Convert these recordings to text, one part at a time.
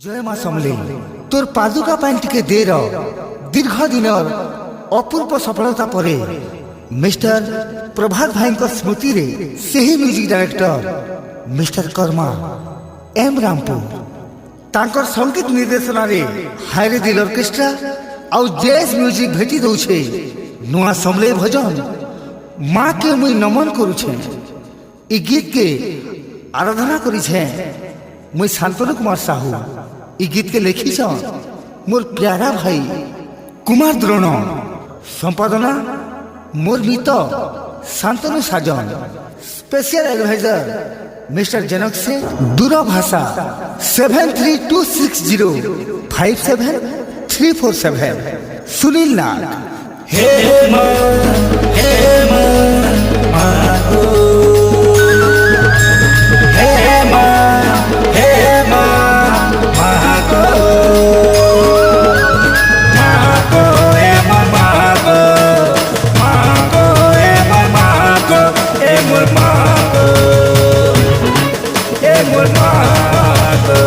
जय माँ समले तोर पादुका पाइन टिके देर दीर्घ दिन अपूर्व सफलता परे मिस्टर प्रभात भाई स्मृति रे सही म्यूजिक डायरेक्टर मिस्टर कर्मा एम रामपुर तांकर संगीत निर्देशना रे हायरे दिल ऑर्केस्ट्रा आउ जैज म्यूजिक भेटी दउछे नुआ समले भजन माँ के मुई नमन करुछे। ई गीत के आराधना करी छे मुई शांतनु कुमार साहू। ई गीत के लिखी मोर प्यारा भाई कुमार द्रोण, संपादना मोर मित शांतनु साजन, स्पेशल एडवाइजर मिस्टर जनक से दूरभाषा 7326057347 सुनील नाग। हे माँ मागो, हे माँ मागो, मागो ए मागो, मागो ए मागो, ए मोर मागो, ए मोर मागो।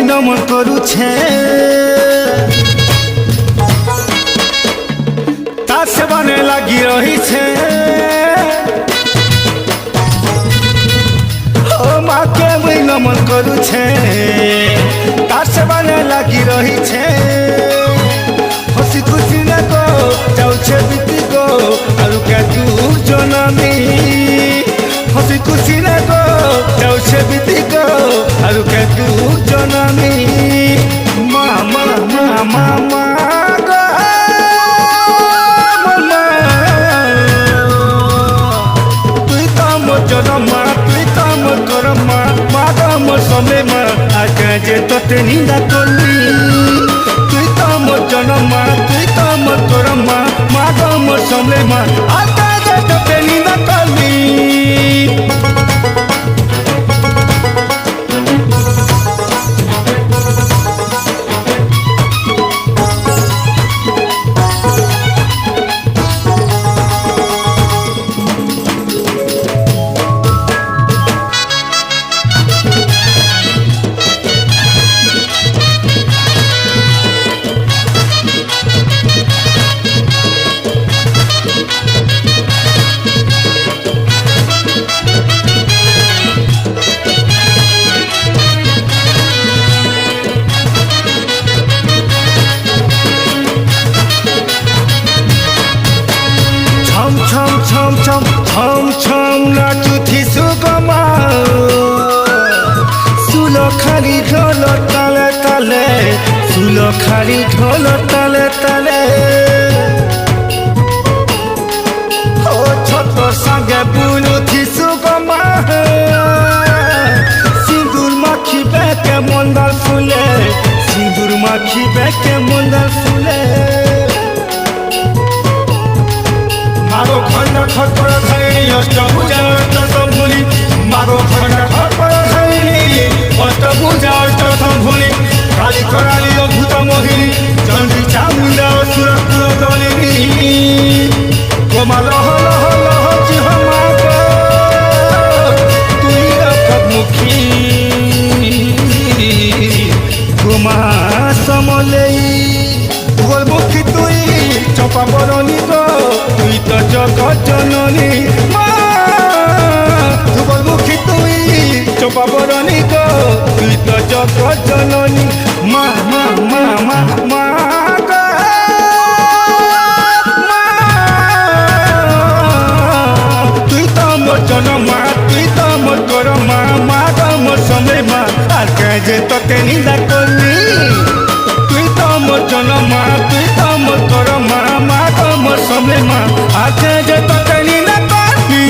नमन करू छे तार से बने लगी रही छे, ओ माँ के मुई नमन करू छे तार से बने लगी रही छे। हसी खुशी न को जाऊ छे बीती को आरु के दूर जनमी, हसी खुशी न को जाऊ छे बीती को आरु के दूर जनमी। मामा मामा मागो मना, तुई तो मोर जनमा, तुई तो मोर करमा, मागो मोर समय मा आके जे तोते निंदा करली। तुई तो मोर जनमा, तुई तो मोर करमा, मागो मोर समय मा आके जे तोते निंदा करली। छम छम नाचुथी सुगमा, सुलखारी ढोल ताले ताले, सुलखारी ढोल ताले ताले। ओ छत संगे बुलुथी सुगमा, सिंदूर माखी बेके मंदार फुले, सिंदूर माखी बेके मंदार फुले। मारो खंड खटपड़ खैनी अष्टभुजा अष्टशंभुनि, मारो खंड खटपड़ खैनी अष्टभुजा अष्टशंभुनि। काली कराली अद्भुत मोहिनी, चंडी चामुंडा असुर कुलदलिनी। गोमा लह लह लह जिह मागो, तुई रखमुखी गोमा समलेई। गोलमुखी तुई चपा बरनी गो, तुई तो जगत जननी माँ। गोलमुखी तुई चपा बरनी गो, तुई तो जगत जननी माँ माँ माँ माँ माँ गो माँ। तुई तो मोर जनमा, तुई तो मोर करमा, माँ गो मोर समय माँ आर के जे तोते निंदा करली। तुई तो मोर जनमा, तुई तो मोर करमा, माँ गो मोर समय माँ आके जे तोते निंदा करली।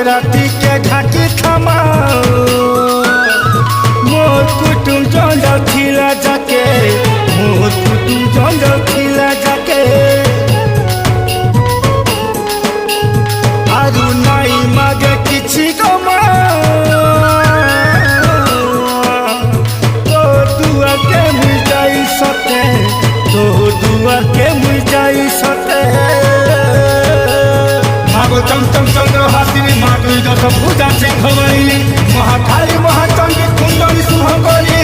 राती के ढाकी थमा मोर कुटुम जंजाल खिला जाके मोर कुटुम जंजाल खिला जाके आरु नाई मागे किछि गमा तो दुआ के मुई जाई सते तो दुआ के मुई जाई सते मागो चम चम चंद्र हासिनी मागो जत पूजा सिंह भवानी महाकाली महाचंडी कुंडली शुभंकरी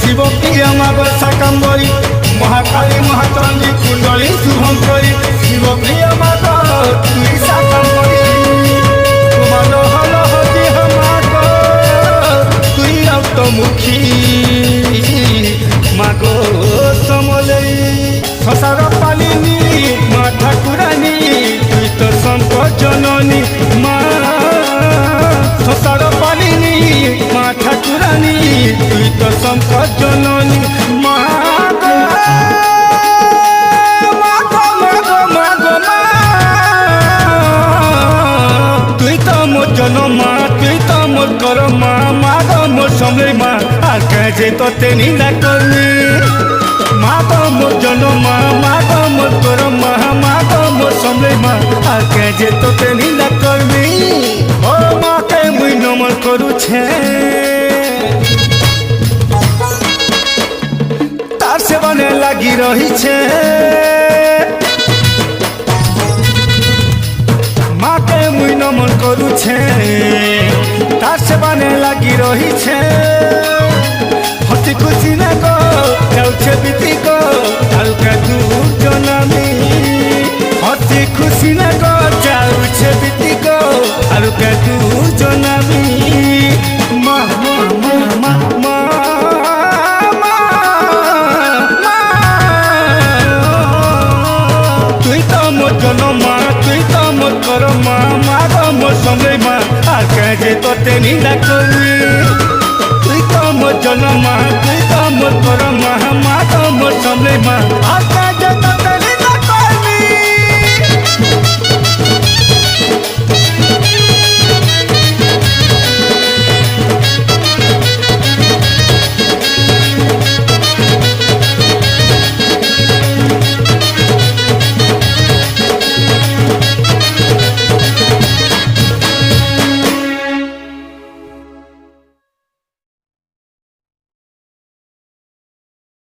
शिव प्रिया मागो शाकंबरी महाकाली महाचंडी कुंडली शुभंकरी शिव प्रिया मागो तुई शाकंबरी तुम्हारो हलो होती हमागो तुई अष्टमुखी मागो समलई संसार पालिनी मा ठाकुरानी तुई तो संपद जननी मा संसार पालिनी मा ठाकुरानी तुई तो संपद जननी मा तुई तो मोर जनमा तुई तो मोर करमा मागो मोर समले मा আর কাজে তোতে নিন্দা করনি মাগো মোর জন্মা মাগো মোর করমা মাগো মোর সমলে মা আর কাজে তোতে নিন্দা করনি ও মাকে মুই নমন করুছে তার সেবনে লাগি রহিছে মাকে মুই নমন করুছে তার সেবনে লাগি রহিছে हसी खुशी न गो जाऊे बीती गो हल्का दूर जनामी हसी खुशी न गो जाऊे बीती गो हल्का दूर जनामी मा मा मा मा मा तुई तो मोर जनमा तुई तो मोर करमा मागो मोर समले मा আর কাজে তোতে নিন্দা করি তুই তো মোর জন্মা তুই তো মোর